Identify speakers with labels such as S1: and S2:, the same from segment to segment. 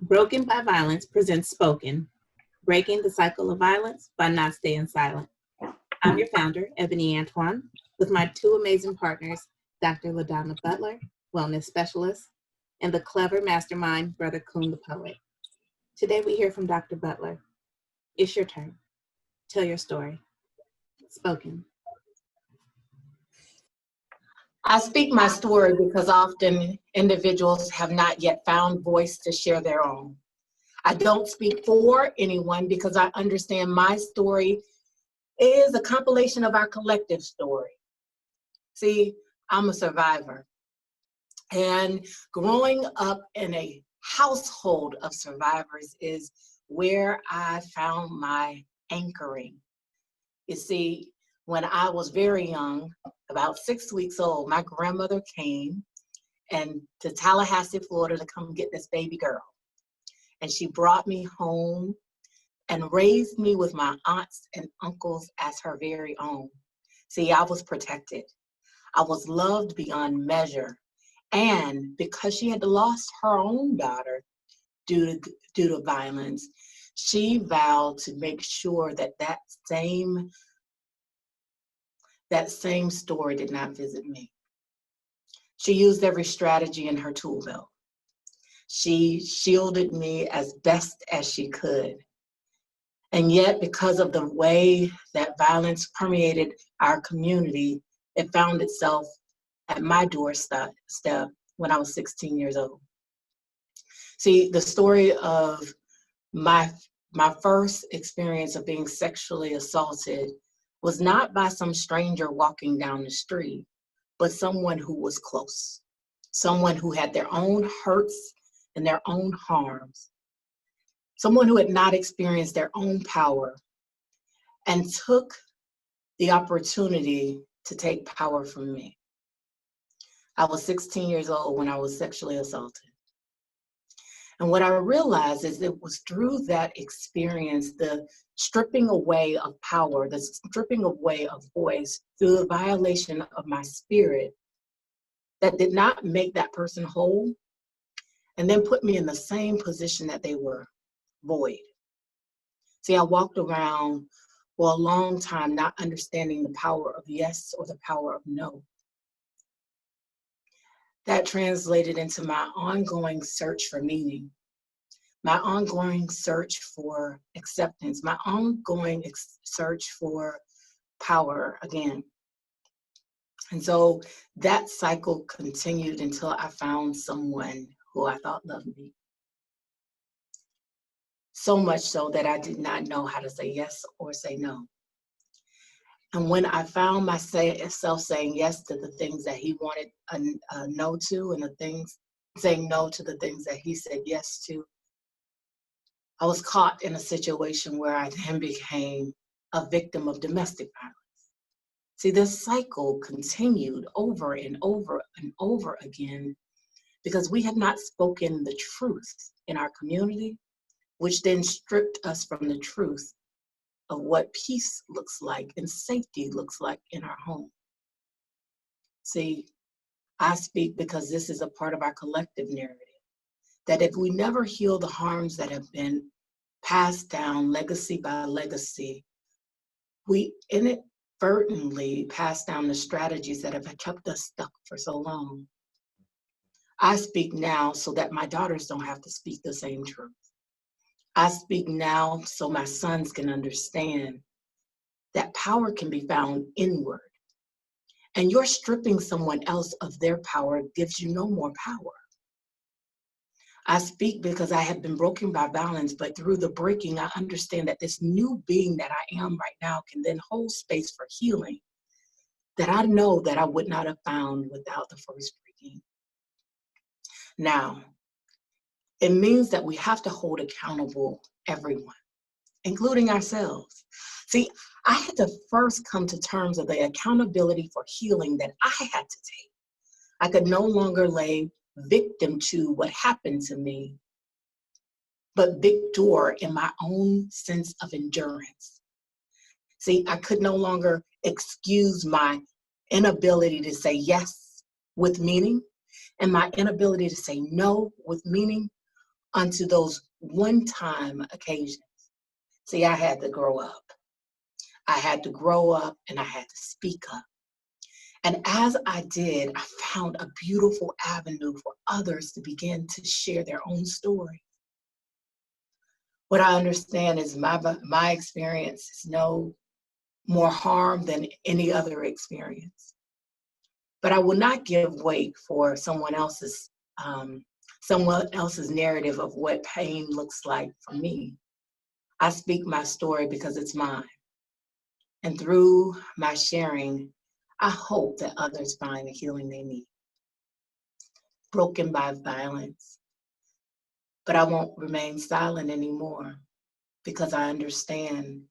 S1: Broken by Violence presents Spoken, Breaking the Cycle of Violence by Not Staying Silent. I'm your founder, Ebony Antoine, with my two amazing partners, Dr. LaDonna Butler, wellness specialist, and the clever mastermind, Brother Kuhn the poet. Today we hear from Dr. Butler. It's your turn. Tell your story. Spoken.
S2: I speak my story because often individuals have not yet found voice to share their own. I don't speak for anyone because I understand my story is a compilation of our collective story. See, I'm a survivor. And growing up in a household of survivors is where I found my anchoring. You see, when I was very young, about 6 weeks old, my grandmother came to Tallahassee, Florida to come get this baby girl. And she brought me home and raised me with my aunts and uncles as her very own. See, I was protected. I was loved beyond measure. And because she had lost her own daughter due to violence, she vowed to make sure that same story did not visit me. She used every strategy in her tool belt. She shielded me as best as she could. And yet, because of the way that violence permeated our community, it found itself at my doorstep when I was 16 years old. See, the story of my first experience of being sexually assaulted was not by some stranger walking down the street, but someone who was close, someone who had their own hurts and their own harms, someone who had not experienced their own power and took the opportunity to take power from me. I was 16 years old when I was sexually assaulted. And what I realized is it was through that experience, the stripping away of power, the stripping away of voice, through the violation of my spirit, that did not make that person whole, and then put me in the same position that they were, void. See, I walked around for a long time not understanding the power of yes or the power of no. That translated into my ongoing search for meaning, my ongoing search for acceptance, my ongoing search for power again. And so that cycle continued until I found someone who I thought loved me. So much so that I did not know how to say yes or say no. And when I found myself saying yes to the things that he wanted a no to, and saying no to the things that he said yes to, I was caught in a situation where I then became a victim of domestic violence. See, this cycle continued over and over and over again because we had not spoken the truth in our community, which then stripped us from the truth of what peace looks like and safety looks like in our home. See, I speak because this is a part of our collective narrative, that if we never heal the harms that have been passed down legacy by legacy, we inadvertently pass down the strategies that have kept us stuck for so long. I speak now so that my daughters don't have to speak the same truth. I speak now so my sons can understand that power can be found inward. And your stripping someone else of their power gives you no more power. I speak because I have been broken by violence, but through the breaking, I understand that this new being that I am right now can then hold space for healing that I know that I would not have found without the first breaking. Now, it means that we have to hold accountable everyone, including ourselves. See, I had to first come to terms with the accountability for healing that I had to take. I could no longer lay victim to what happened to me, but victor in my own sense of endurance. See, I could no longer excuse my inability to say yes with meaning and my inability to say no with meaning onto those one-time occasions. See, I had to grow up. I had to grow up and I had to speak up. And as I did, I found a beautiful avenue for others to begin to share their own story. What I understand is my experience is no more harm than any other experience. But I will not give weight for someone else's narrative of what pain looks like for me. I speak my story because it's mine. And through my sharing, I hope that others find the healing they need. Broken by violence. But I won't remain silent anymore because I understand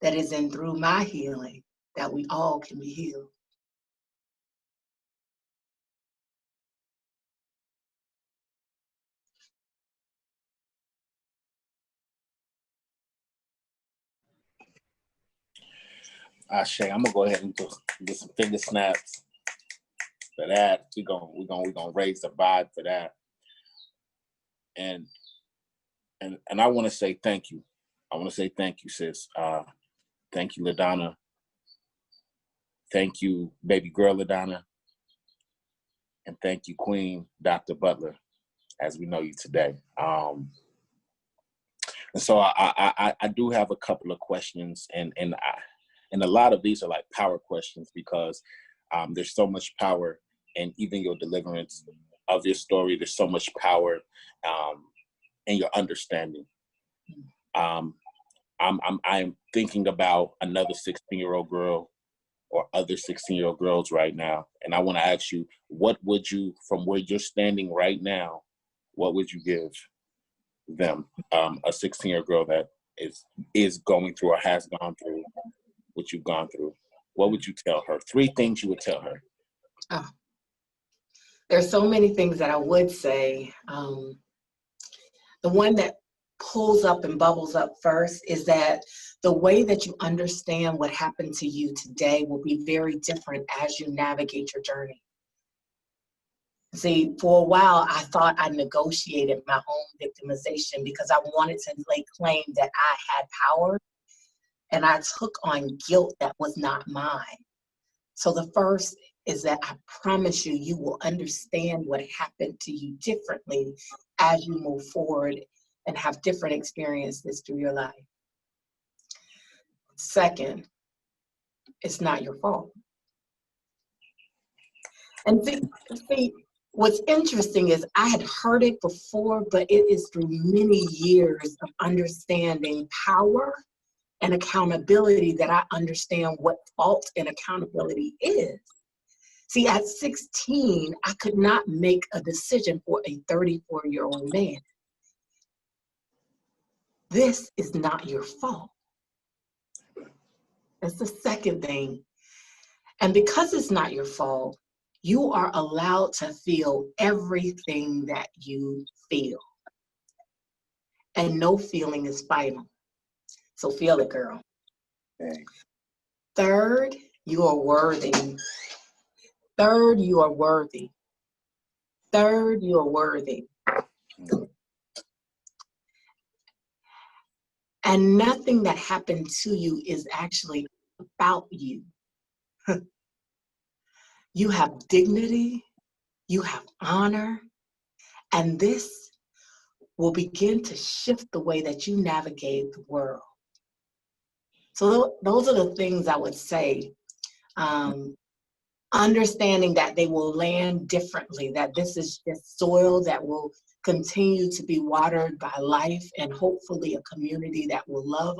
S2: that it's in through my healing that we all can be healed.
S3: Shay, I'm gonna go ahead and do some finger snaps for that. We're gonna raise the vibe for that. And I want to say thank you. I want to say thank you, sis. Thank you, LaDonna. Thank you, baby girl LaDonna. And thank you, Queen Dr. Butler, as we know you today. And so I do have a couple of questions, and a lot of these are like power questions because there's so much power in even your deliverance of your story. There's so much power in your understanding. I'm thinking about another 16-year-old girl or other 16-year-old girls right now, and I want to ask you, what would you, from where you're standing right now, what would you give them, a 16-year-old girl that is going through or has gone through what you've gone through? What would you tell her? 3 things you would tell her.
S2: Oh, there's so many things that I would say. The one that pulls up and bubbles up first is that the way that you understand what happened to you today will be very different as you navigate your journey. See, for a while, I thought I negotiated my own victimization because I wanted to lay claim that I had power, and I took on guilt that was not mine. So the first is that I promise you, you will understand what happened to you differently as you move forward and have different experiences through your life. Second, it's not your fault. And see, what's interesting is I had heard it before, but it is through many years of understanding power and accountability that I understand what fault and accountability is. See, at 16, I could not make a decision for a 34-year-old man. This is not your fault. That's the second thing. And because it's not your fault, you are allowed to feel everything that you feel. And no feeling is final. So feel it, girl.
S3: Okay.
S2: Third, you are worthy. Third, you are worthy. Third, you are worthy. And nothing that happened to you is actually about you. You have dignity, you have honor, and this will begin to shift the way that you navigate the world. So those are the things I would say. Understanding that they will land differently, that this is just soil that will continue to be watered by life, and hopefully a community that will love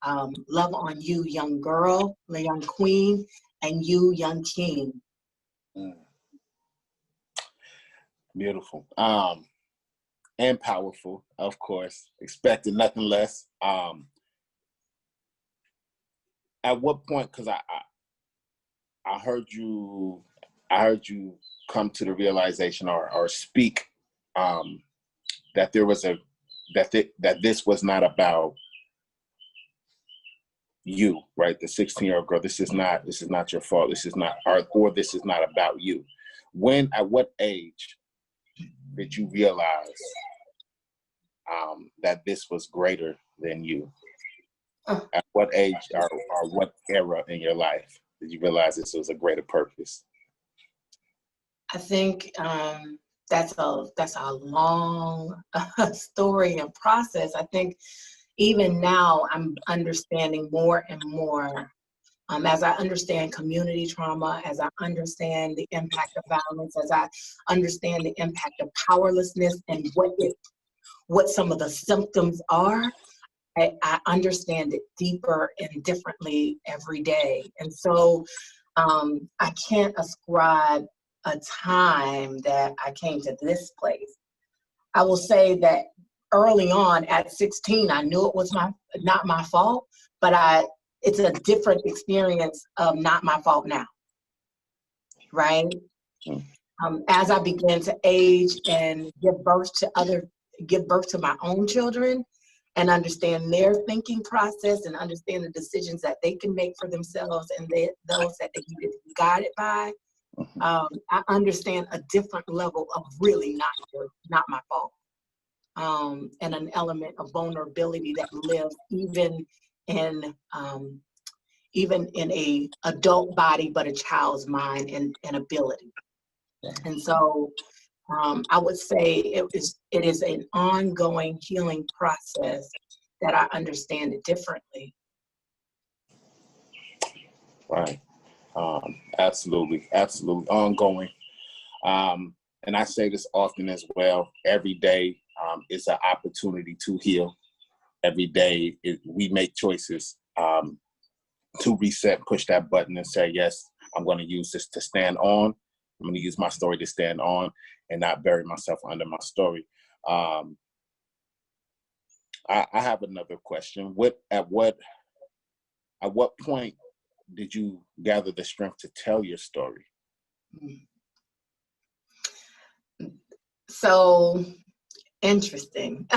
S2: on you, young girl, young queen, and you, young king.
S3: Beautiful. And powerful, of course. Expected nothing less. At what point, because I heard you come to the realization or speak that there was that this was not about you, right? The 16-year-old girl. This is not your fault. This is not, or this is not about you. At what age did you realize that this was greater than you?
S2: Uh.
S3: At what age or what era in your life did you realize this was a greater purpose?
S2: I think that's a long story and process. I think even now I'm understanding more and more as I understand community trauma, as I understand the impact of violence, as I understand the impact of powerlessness and what some of the symptoms are. I understand it deeper and differently every day. And so I can't ascribe a time that I came to this place. I will say that early on at 16, I knew it was not my fault, but it's a different experience of not my fault now, right? As I began to age and give birth to my own children and understand their thinking process and understand the decisions that they can make for themselves and those that they need to be guided by, I understand a different level of really not my fault. And an element of vulnerability that lives even in a adult body, but a child's mind and ability. And so I would say it is an ongoing healing process that I understand it differently.
S3: Right. Absolutely ongoing. And I say this often as well. Every day is an opportunity to heal. Every day we make choices to reset, push that button and say, yes, I'm going to use this to stand on. I'm going to use my story to stand on and not bury myself under my story. I have another question. At what point did you gather the strength to tell your story?
S2: So interesting.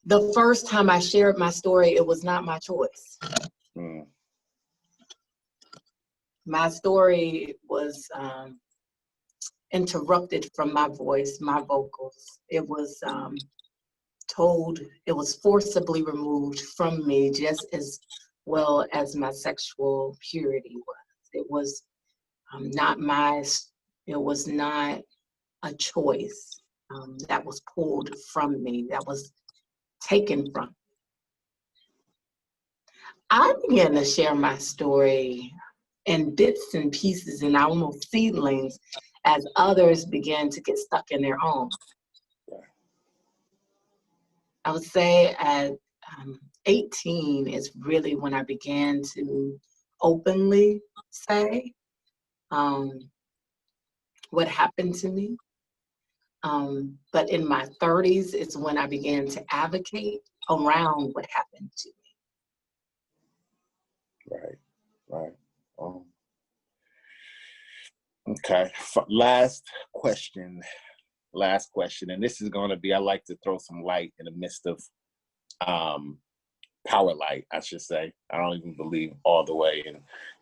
S2: The first time I shared my story, it was not my choice. My story was interrupted from my voice, my vocals. It was forcibly removed from me, just as well as my sexual purity was. It was it was not a choice that was pulled from me, that was taken from me. I began to share my story in bits and pieces and almost seedlings as others began to get stuck in their own. I would say at 18 is really when I began to openly say what happened to me. But in my 30s is when I began to advocate around what happened to me.
S3: Right. Okay. Last question. And this is going to be, I like to throw some light in the midst of power light, I should say. I don't even believe all the way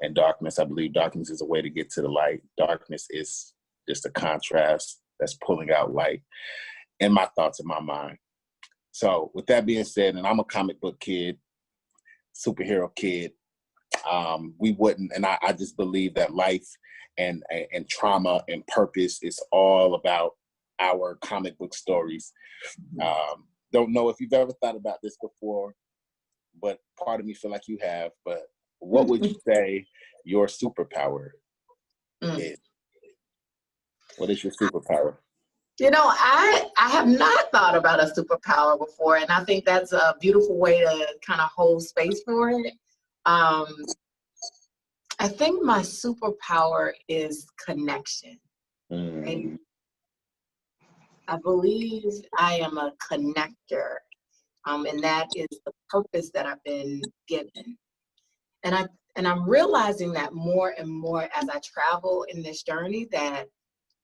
S3: in darkness. I believe darkness is a way to get to the light. Darkness is just a contrast that's pulling out light in my thoughts, in my mind. So with that being said, and I'm a comic book kid, superhero kid, we wouldn't, and I just believe that life and trauma and purpose is all about our comic book stories. Don't know if you've ever thought about this before, but part of me feel like you have. But what would you say your superpower is? What is your superpower?
S2: I have not thought about a superpower before, and I think that's a beautiful way to kind of hold space for it. I think my superpower is connection. Right? I believe I am a connector, and that is the purpose that I've been given. And I'm realizing that more and more as I travel in this journey, that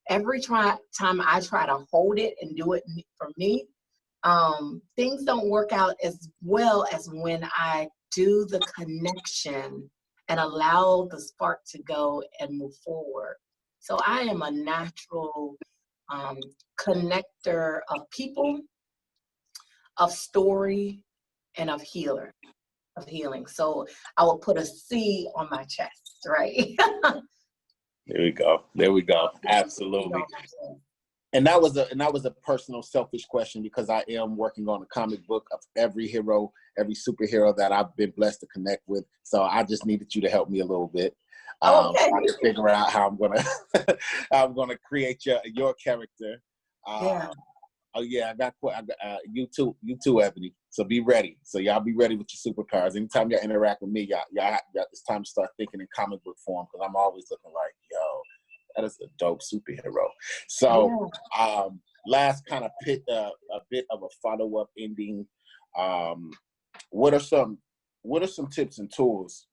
S2: every time I try to hold it and do it for me, things don't work out as well as when I do the connection and allow the spark to go and move forward. So I am a natural connector of people of story and of healing. So I will put a C on my chest, right?
S3: There we go. There we go. Absolutely. And that was a personal, selfish question, because I am working on a comic book of every hero, every superhero that I've been blessed to connect with. So I just needed you to help me a little bit.
S2: Okay.
S3: So I can figure out how I'm gonna create your character.
S2: Yeah.
S3: Oh yeah, I got you too, Ebony. So be ready. So y'all be ready with your superpowers. Anytime y'all interact with me, y'all it's time to start thinking in comic book form, because I'm always looking like, yo, that is a dope superhero. So last kind of a bit of a follow-up ending. What are some tips and tools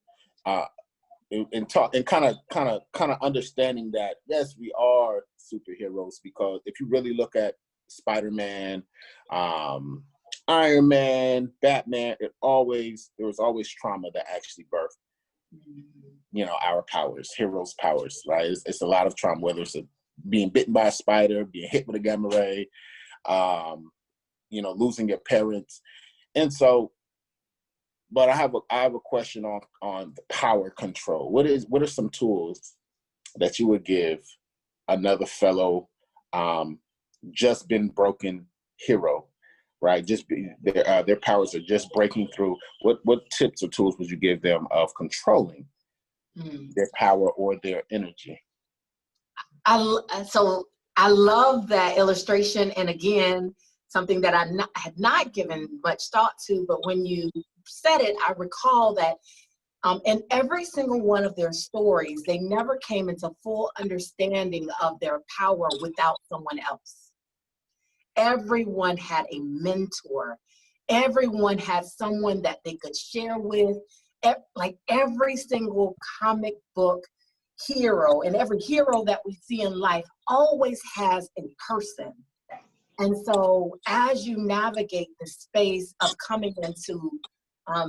S3: and kind of understanding that, yes, we are superheroes, because if you really look at Spider-Man, Iron Man, Batman, there was always trauma that actually birthed, our powers, heroes' powers, right? It's a lot of trauma, whether it's being bitten by a spider, being hit with a gamma ray, losing your parents. And so, but I have a question on the power control. What are some tools that you would give another fellow just been broken hero, right? Their powers are just breaking through. What tips or tools would you give them of controlling their power or their energy?
S2: So I love that illustration, and again, something that I had not given much thought to, but when you said it, I recall that in every single one of their stories, they never came into full understanding of their power without someone else. Everyone had a mentor. Everyone had someone that they could share with. Like every single comic book hero, and every hero that we see in life always has a person. And so as you navigate the space of coming into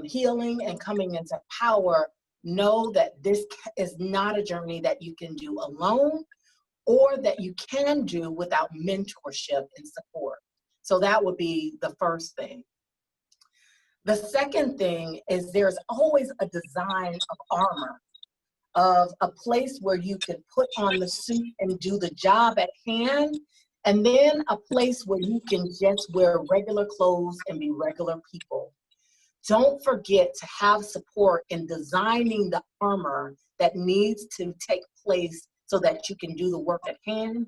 S2: healing and coming into power, know that this is not a journey that you can do alone, or that you can do without mentorship and support. So that would be the first thing. The second thing is there's always a design of armor, of a place where you can put on the suit and do the job at hand, and then a place where you can just wear regular clothes and be regular people. Don't forget to have support in designing the armor that needs to take place so that you can do the work at hand.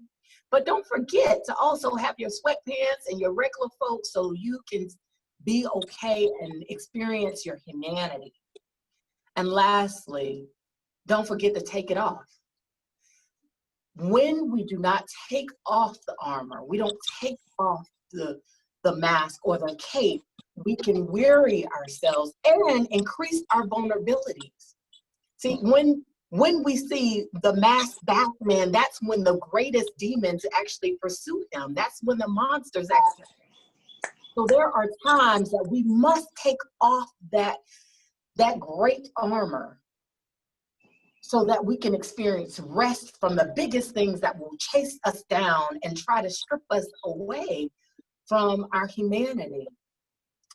S2: But don't forget to also have your sweatpants and your regular folks so you can be okay and experience your humanity. And lastly, don't forget to take it off. When we do not take off the armor, we don't take off the mask or the cape, we can weary ourselves and increase our vulnerabilities. See, when we see the masked Batman, that's when the greatest demons actually pursue him. That's when the monsters actually. So there are times that we must take off that great armor so that we can experience rest from the biggest things that will chase us down and try to strip us away from our humanity.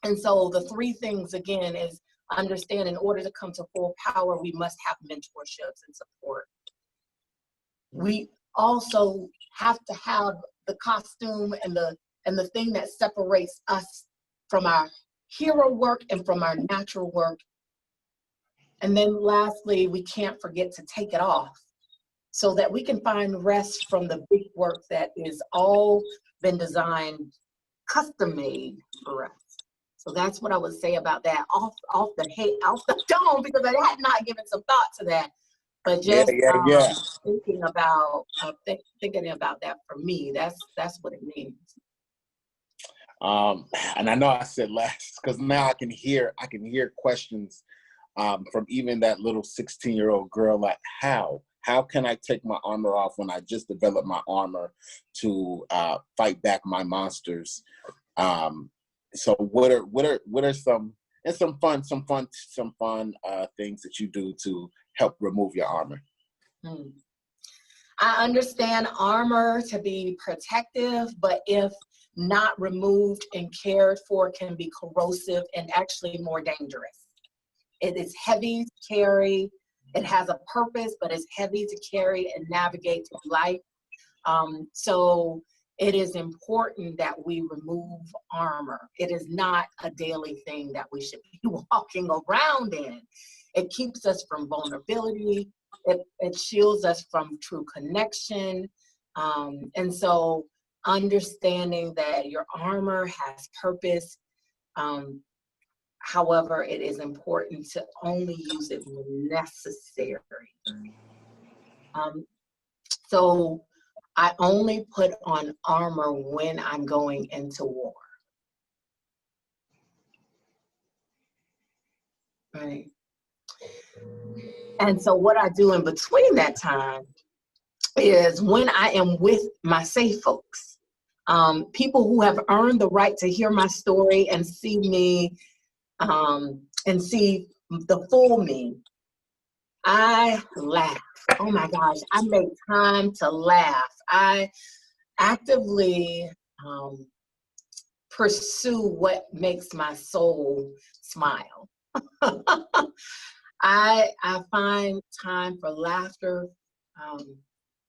S2: And so the three things, again, is understand in order to come to full power, we must have mentorships and support. We also have to have the costume and the thing that separates us from our hero work and from our natural work. And then lastly, we can't forget to take it off so that we can find rest from the big work that is all been designed, custom made for us. So that's what I would say about that, off the dome, because I had not given some thought to that. But just thinking about that for me, that's what it means.
S3: And I know I said last, because now I can hear questions from even that little 16-year-old girl, like how can I take my armor off when I just developed my armor to fight back my monsters? So what are some fun things that you do to help remove your armor?
S2: I understand armor to be protective, but if not removed and cared for can be corrosive and actually more dangerous. It is heavy to carry. It has a purpose, but it's heavy to carry and navigate through life. So it is important that we remove armor. It is not a daily thing that we should be walking around in. It keeps us from vulnerability. It shields us from true connection. And so understanding that your armor has purpose. However, it is important to only use it when necessary. So I only put on armor when I'm going into war. Right. And so what I do in between that time is when I am with my safe folks, people who have earned the right to hear my story and see me and see the full me, I laugh. Oh my gosh, I make time to laugh. I actively pursue what makes my soul smile. I find time for laughter,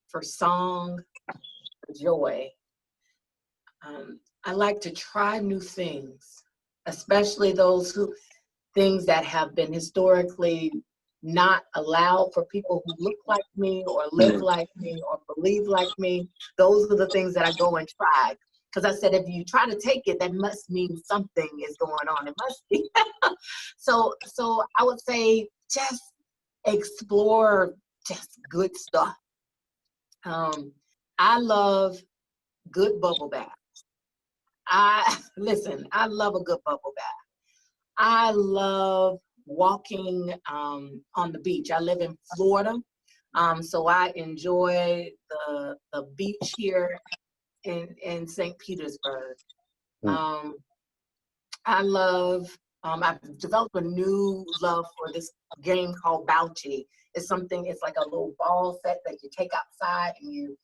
S2: for song, for joy. I like to try new things, especially things that have been historically not allowed for people who look like me or live like me or believe like me. Those are the things that I go and try. Because I said, if you try to take it, that must mean something is going on. It must be. So I would say just explore just good stuff. I love good bubble bath. I love a good bubble bath. I love walking on the beach. I live in Florida, so I enjoy the beach here in St. Petersburg. I've developed a new love for this game called bouchi. It's like a little ball set that you take outside and you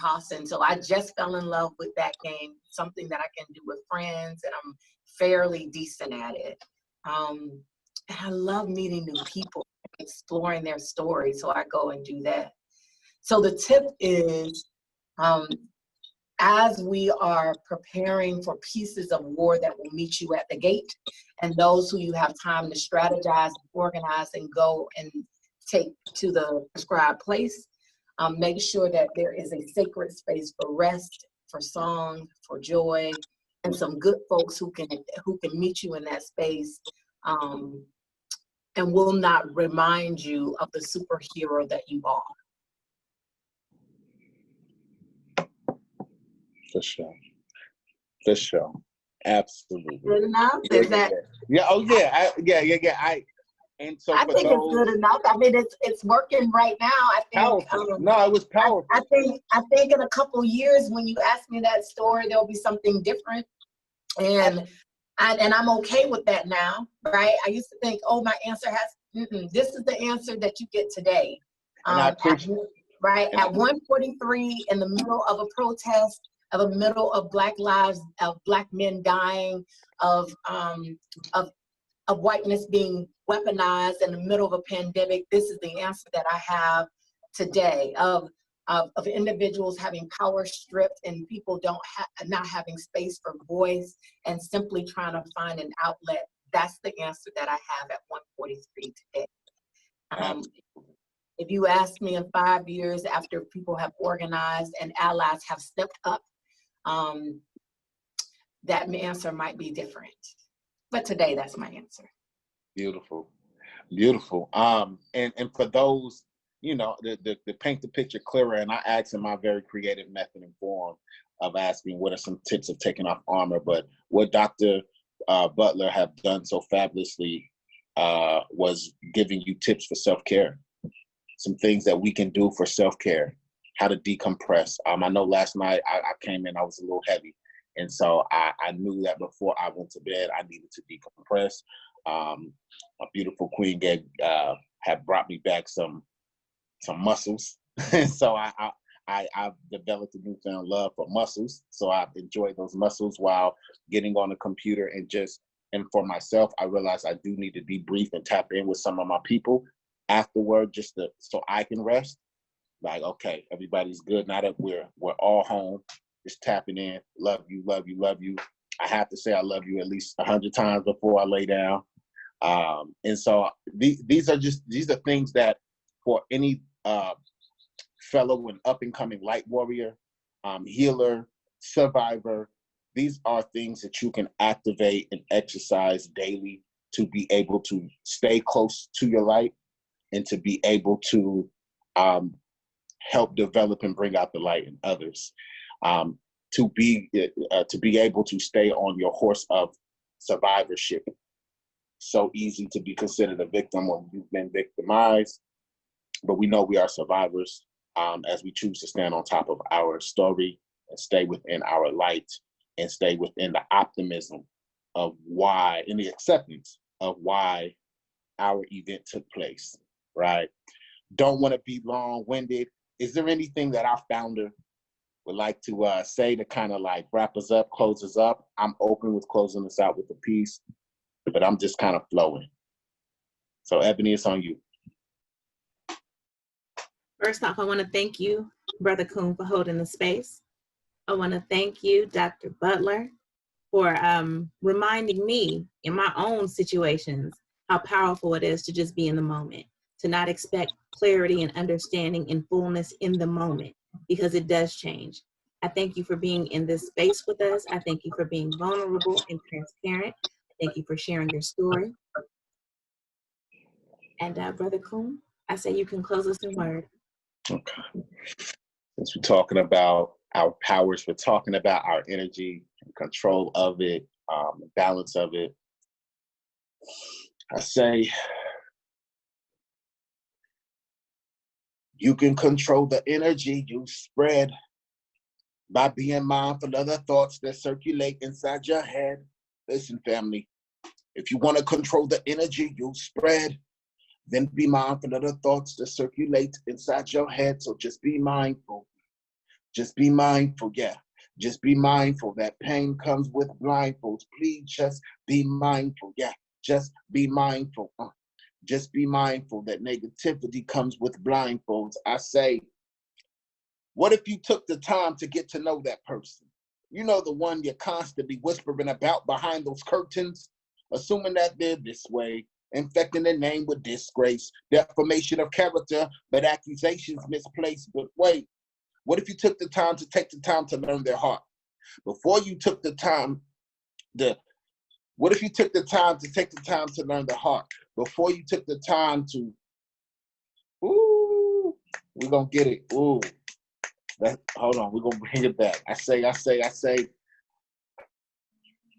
S2: toss in. So I just fell in love with that game, something that I can do with friends, and I'm fairly decent at it. And I love meeting new people, exploring their stories, so I go and do that. So the tip is, as we are preparing for pieces of war that will meet you at the gate, and those who you have time to strategize, organize, and go and take to the prescribed place, make sure that there is a sacred space for rest, for song, for joy, and some good folks who can meet you in that space, and will not remind you of the superhero that you are.
S3: For sure. For sure. Absolutely.
S2: Good enough?
S3: Yeah, oh yeah. And so
S2: I
S3: for
S2: think
S3: those,
S2: it's good enough. I mean, it's working right now. I think.
S3: powerful. No, it was powerful.
S2: I think in a couple years, when you ask me that story, there'll be something different, and I'm okay with that now, right? I used to think, oh, my answer this is the answer that you get today. At 1:43 in the middle of a protest, of the middle of Black lives, of Black men dying, of whiteness being weaponized in the middle of a pandemic, this is the answer that I have today, of individuals having power stripped and people not having space for voice and simply trying to find an outlet. That's the answer that I have at 1:43 today. If you ask me in 5 years after people have organized and allies have stepped up, that answer might be different. But today, that's my answer.
S3: Beautiful. Beautiful. And for those, to paint the picture clearer, and I asked in my very creative method and form of asking what are some tips of taking off armor, but what Dr. Butler have done so fabulously was giving you tips for self-care, some things that we can do for self-care, how to decompress. I know last night I came in, I was a little heavy. And so I knew that before I went to bed, I needed to decompress. My beautiful queen had brought me back some muscles. And so I I've developed a newfound love for muscles. So I've enjoyed those muscles while getting on the computer and for myself, I realized I do need to debrief and tap in with some of my people afterward, so I can rest. Like, okay, everybody's good now that we're all home, just tapping in. Love you, love you, love you. I have to say I love you at least 100 times before I lay down. And so these are things that for any fellow and up and coming light warrior, healer, survivor, these are things that you can activate and exercise daily to be able to stay close to your light and to be able to help develop and bring out the light in others. To be able to stay on your horse of survivorship. So easy to be considered a victim when you've been victimized, but we know we are survivors as we choose to stand on top of our story and stay within our light and stay within the optimism of why and the acceptance of why our event took place, right? Don't want to be long-winded. Is there anything that our founder would like to say to kind of like wrap us up, close us up? I'm open with closing us out with a piece, but I'm just kind of flowing. So Ebony, it's on you.
S1: First off, I want to thank you, Brother Kuhn, for holding the space. I want to thank you, Dr. Butler, for reminding me in my own situations how powerful it is to just be in the moment, to not expect clarity and understanding and fullness in the moment, because it does change. I thank you for being in this space with us. I thank you for being vulnerable and transparent. Thank you for sharing your story. And Brother Kuhn, I say you can close us in word.
S3: Okay. Since we're talking about our powers, we're talking about our energy, control of it, balance of it. I say, you can control the energy you spread by being mindful of the thoughts that circulate inside your head. Listen, family, if you want to control the energy you spread, then be mindful of the thoughts that circulate inside your head. So just be mindful. Just be mindful, yeah. Just be mindful that pain comes with blindfolds. Please just be mindful, yeah. Just be mindful. Just be mindful that negativity comes with blindfolds. I say, what if you took the time to get to know that person? You know, the one you're constantly whispering about behind those curtains, assuming that they're this way, infecting their name with disgrace, defamation of character, but accusations misplaced. But wait, what if you took the time to learn their heart? Before you took the time, what if you took the time to learn the heart? Before you took the time to, ooh, we're gonna get it. Ooh, hold on, we're gonna bring it back. I say,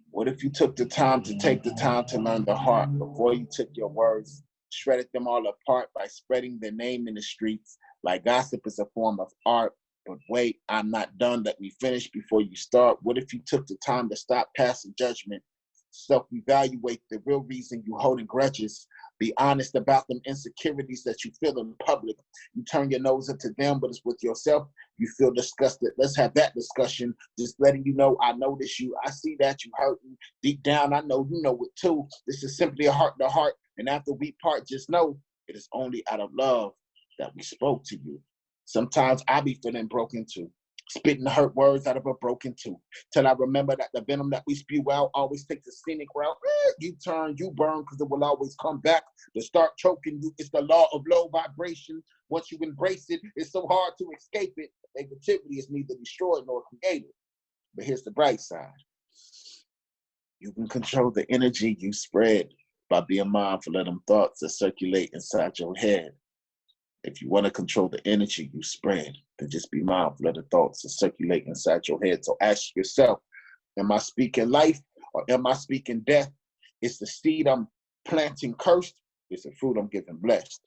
S3: what if you took the time to learn the heart before you took your words, shredded them all apart by spreading their name in the streets like gossip is a form of art? But wait, I'm not done. Let me finish before you start. What if you took the time to stop passing judgment, self-evaluate the real reason you holding grudges, be honest about them insecurities that you feel in public? You turn your nose up to them, but it's with yourself. You feel disgusted. Let's have that discussion. Just letting you know, I notice you. I see that you hurting. Deep down, I know you know it too. This is simply a heart to heart. And after we part, just know it is only out of love that we spoke to you. Sometimes I be feeling broken too, spitting hurt words out of a broken tooth, till I remember that the venom that we spew out always takes a scenic route. You turn, you burn, because it will always come back to start choking you. It's the law of low vibration. Once you embrace it, it's so hard to escape it. Negativity is neither destroyed nor created. But here's the bright side. You can control the energy you spread by being mindful of them thoughts that circulate inside your head. If you want to control the energy you spread, then just be mindful of the thoughts that circulate inside your head. So ask yourself, am I speaking life or am I speaking death? Is the seed I'm planting cursed? Is the fruit I'm giving blessed?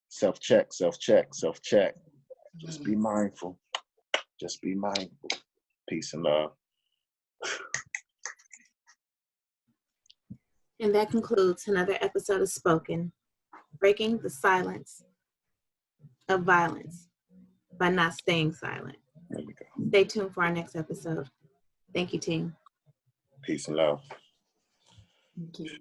S3: Self-check, self-check, self-check. Just be mindful. Just be mindful. Peace and love.
S1: And that concludes another episode of Spoken, Breaking the Silence of Violence by not staying silent.
S3: There we go.
S1: Stay tuned for our next episode. Thank you, team.
S3: Peace and love.
S2: Thank you.